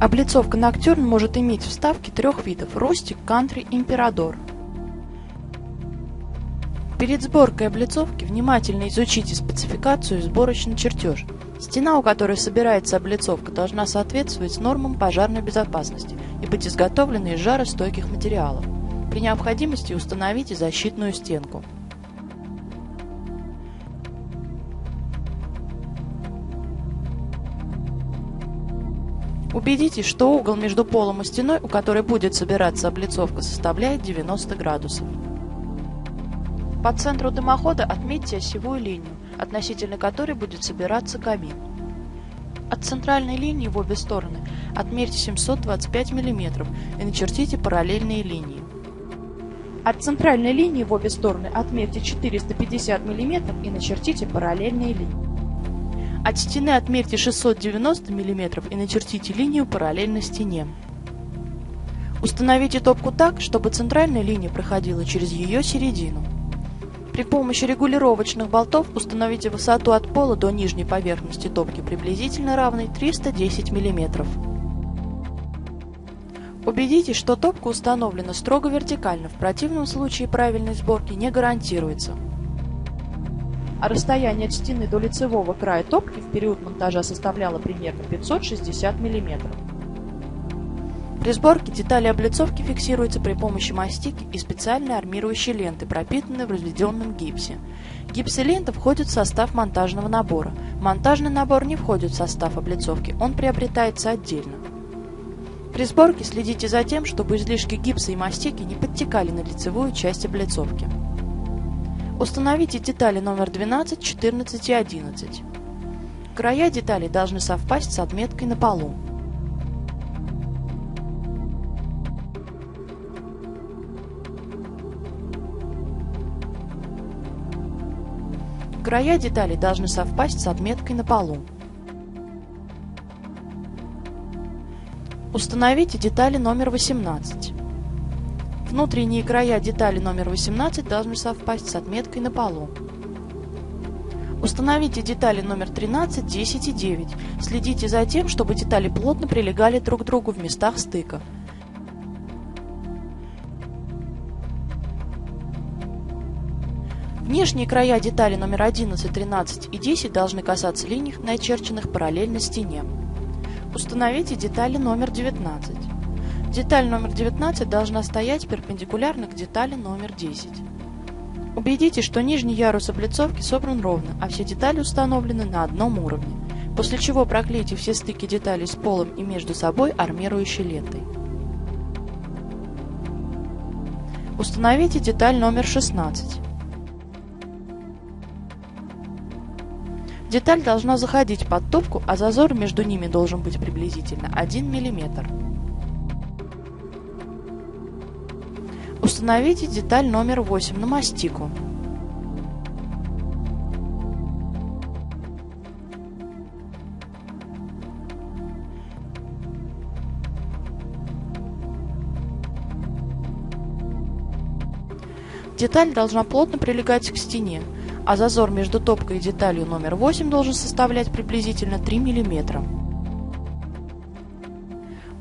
Облицовка Ноктюрн может иметь вставки трех видов – Рустик, Кантри, Имперадор. Перед сборкой облицовки внимательно изучите спецификацию и сборочный чертеж. Стена, у которой собирается облицовка, должна соответствовать нормам пожарной безопасности и быть изготовлена из жаростойких материалов. При необходимости установите защитную стенку. Убедитесь, что угол между полом и стеной, у которой будет собираться облицовка, составляет 90 градусов. По центру дымохода отметьте осевую линию, относительно которой будет собираться камин. От центральной линии в обе стороны отмерьте 725 мм и начертите параллельные линии. От центральной линии в обе стороны отмерьте 450 мм и начертите параллельные линии. От стены отмерьте 690 мм и начертите линию параллельно стене. Установите топку так, чтобы центральная линия проходила через ее середину. При помощи регулировочных болтов установите высоту от пола до нижней поверхности топки приблизительно равной 310 мм. Убедитесь, что топка установлена строго вертикально, в противном случае правильность сборки не гарантируется. А расстояние от стены до лицевого края топки в период монтажа составляло примерно 560 мм. При сборке детали облицовки фиксируются при помощи мастики и специальной армирующей ленты, пропитанной в разведенном гипсе. Гипс и лента входят в состав монтажного набора. Монтажный набор не входит в состав облицовки, он приобретается отдельно. При сборке следите за тем, чтобы излишки гипса и мастики не подтекали на лицевую часть облицовки. Установите детали номер 12, 14 и 11. Края деталей должны совпасть с отметкой на полу. Края деталей должны совпасть с отметкой на полу. Установите детали номер 18. Внутренние края детали номер 18 должны совпасть с отметкой на полу. Установите детали номер 13, 10 и 9. Следите за тем, чтобы детали плотно прилегали друг к другу в местах стыка. Внешние края детали номер 11, 13 и 10 должны касаться линий, начерченных параллельно стене. Установите детали номер 19. Деталь номер 19 должна стоять перпендикулярно к детали номер 10. Убедитесь, что нижний ярус облицовки собран ровно, а все детали установлены на одном уровне, после чего проклейте все стыки деталей с полом и между собой армирующей лентой. Установите деталь номер 16. Деталь должна заходить под топку, а зазор между ними должен быть приблизительно 1 мм. Установите деталь номер 8 на мастику. Деталь должна плотно прилегать к стене, а зазор между топкой и деталью номер 8 должен составлять приблизительно 3 мм.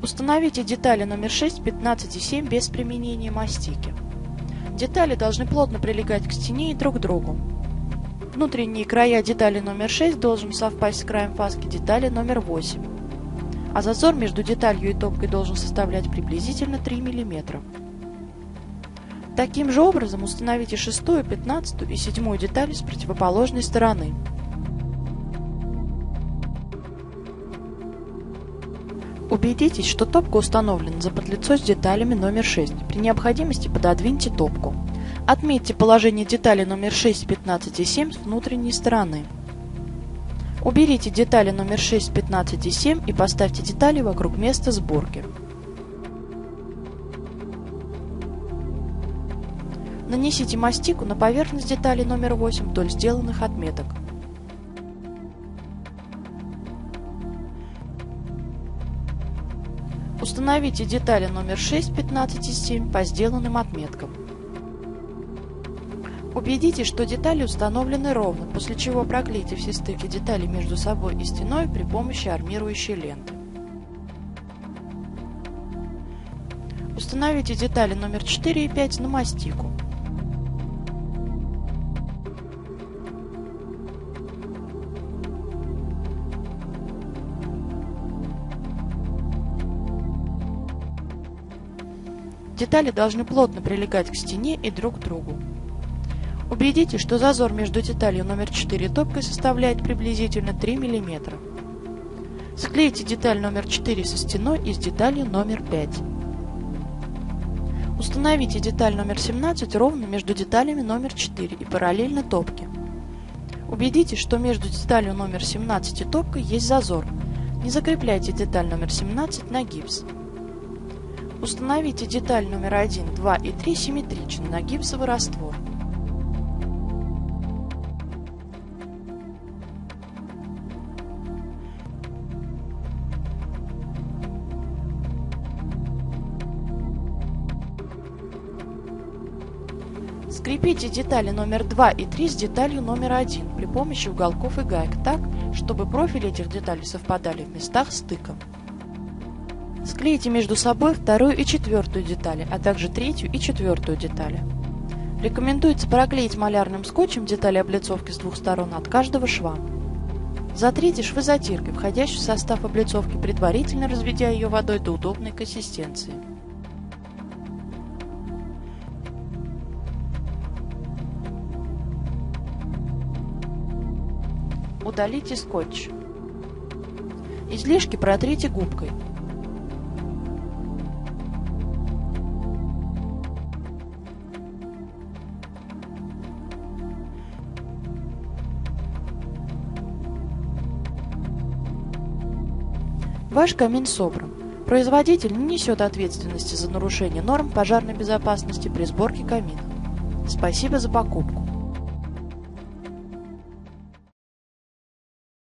Установите детали номер 6, 15 и 7 без применения мастики. Детали должны плотно прилегать к стене и друг к другу. Внутренние края детали номер 6 должен совпасть с краем фаски детали номер 8, а зазор между деталью и топкой должен составлять приблизительно 3 мм. Таким же образом установите 6, 15 и 7 детали с противоположной стороны. Убедитесь, что топка установлена за подлицо с деталями номер 6. При необходимости пододвиньте топку. Отметьте положение детали номер 6, 15 и 7 с внутренней стороны. Уберите детали номер 6, 15 и 7 и поставьте детали вокруг места сборки. Нанесите мастику на поверхность деталей номер 8 вдоль сделанных отметок. Установите детали номер 6, 15 и 7 по сделанным отметкам. Убедитесь, что детали установлены ровно, после чего проклейте все стыки деталей между собой и стеной при помощи армирующей ленты. Установите детали номер 4 и 5 на мастику. Детали должны плотно прилегать к стене и друг к другу. Убедитесь, что зазор между деталью номер 4 и топкой составляет приблизительно 3 мм. Склейте деталь номер 4 со стеной и с деталью номер 5. Установите деталь номер 17 ровно между деталями номер 4 и параллельно топке. Убедитесь, что между деталью номер 17 и топкой есть зазор. Не закрепляйте деталь номер 17 на гипс. Установите деталь номер 1, 2 и 3 симметрично на гипсовый раствор. Скрепите детали номер 2 и 3 с деталью номер 1 при помощи уголков и гаек так, чтобы профили этих деталей совпадали в местах стыка. Склейте между собой вторую и четвертую детали, а также третью и четвертую детали. Рекомендуется проклеить малярным скотчем детали облицовки с двух сторон от каждого шва. Затрите швы затиркой, входящей в состав облицовки, предварительно разведя ее водой до удобной консистенции. Удалите скотч. Излишки протрите губкой. Ваш камин собран. Производитель не несет ответственности за нарушение норм пожарной безопасности при сборке камина. Спасибо за покупку.